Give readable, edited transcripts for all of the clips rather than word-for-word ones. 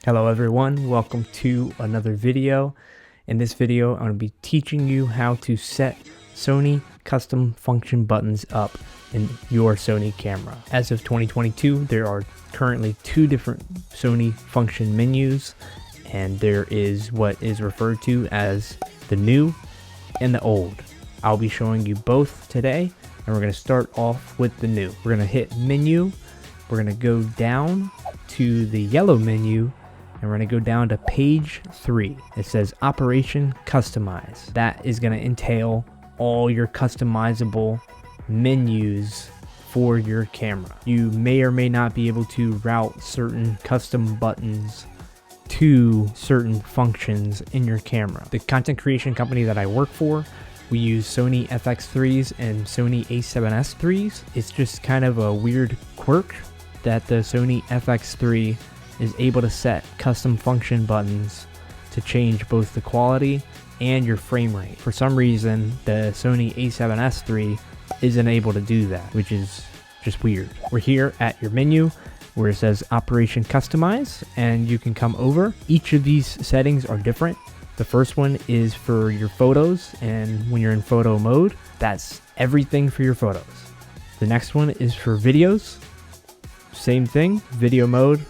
Hello everyone, welcome to another video. In this video, I'm going to be teaching you how to set Sony custom function buttons up in your Sony camera. As of 2022, there are currently two different Sony function menus, and there is what is referred to as the new and the old. I'll be showing you both today, and we're going to start off with the new. We're going to hit menu, we're going to go down to the yellow menu, and we're going to go down to page 3. It says Operation Customize. That is going to entail all your customizable menus for your camera. You may or may not be able to route certain custom buttons to certain functions in your camera. The content creation company that I work for, we use Sony FX3s and Sony A7S IIIs. It's just kind of a weird quirk that the Sony FX3 is able to set custom function buttons to change both the quality and your frame rate. For some reason, the Sony A7S III isn't able to do that, which is just weird. We're here at your menu where it says Operation Customize, and you can come over. Each of these settings are different. The first one is for your photos, and when you're in photo mode, that's everything for your photos. The next one is for videos. Same thing, video mode.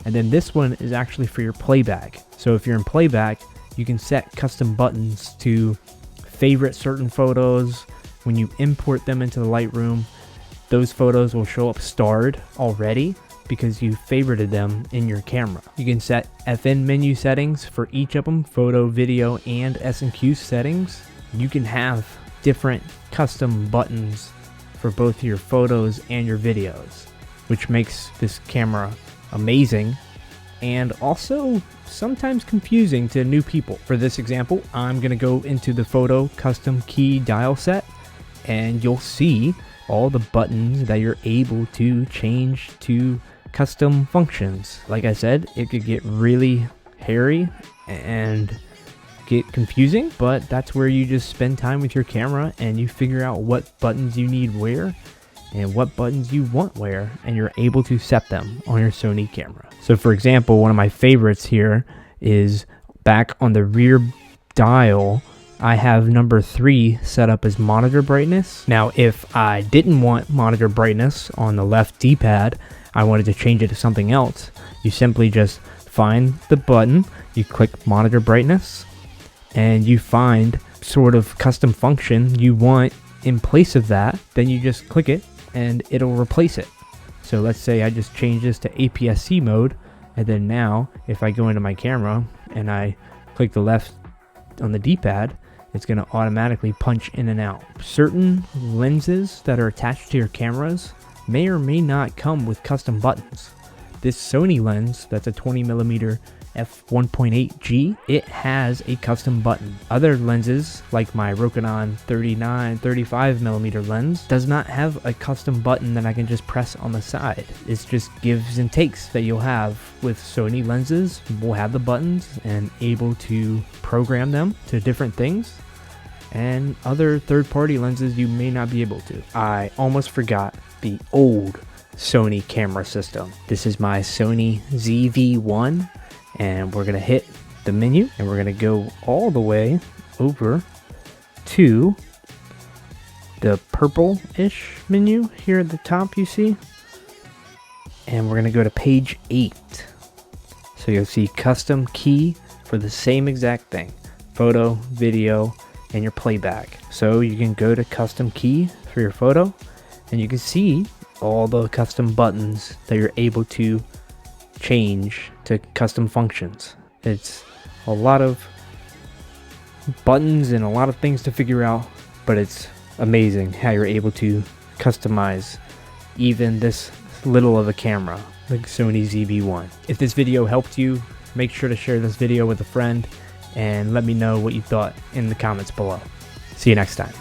And then this one is actually for your playback. So if you're in playback, you can set custom buttons to favorite certain photos. When you import them into the Lightroom, those photos will show up starred already because you favorited them in your camera. You can set FN menu settings for each of them, photo, video, and S&Q settings. You can have different custom buttons for both your photos and your videos, which makes this camera amazing and also sometimes confusing to new people. For this example, I'm going to go into the photo custom key dial set, and you'll see all the buttons that you're able to change to custom functions. Like I said, it could get really hairy and get confusing, but that's where you just spend time with your camera and you figure out what buttons you need where and what buttons you want where, and you're able to set them on your Sony camera. So for example, one of my favorites here is back on the rear dial, I have number 3 set up as monitor brightness. Now, if I didn't want monitor brightness on the left D-pad, I wanted to change it to something else, you simply just find the button, you click monitor brightness, and you find sort of custom function you want in place of that, then you just click it and it'll replace it. So let's say I just change this to APS-C mode, and then now if I go into my camera and I click the left on the D-pad, it's going to automatically punch in and out. Certain lenses that are attached to your cameras may or may not come with custom buttons. This Sony lens, that's a 20mm f1.8G, it has a custom button. Other lenses, like my Rokinon 35mm lens, does not have a custom button that I can just press on the side. It's just gives and takes that you'll have with Sony lenses. We'll have the buttons and able to program them to different things, and other third-party lenses you may not be able to. I almost forgot the old Sony camera system. This is my Sony ZV-1, and we're going to hit the menu, and we're going to go all the way over to the purple-ish menu here at the top, you see, and we're going to go to page 8. So you'll see custom key for the same exact thing, photo, video, and your playback. So you can go to custom key for your photo, and you can see all the custom buttons that you're able to change to custom functions. It's a lot of buttons and a lot of things to figure out, but it's amazing how you're able to customize even this little of a camera like Sony ZV-1. If this video helped you, make sure to share this video with a friend and let me know what you thought in the comments below. See you next time.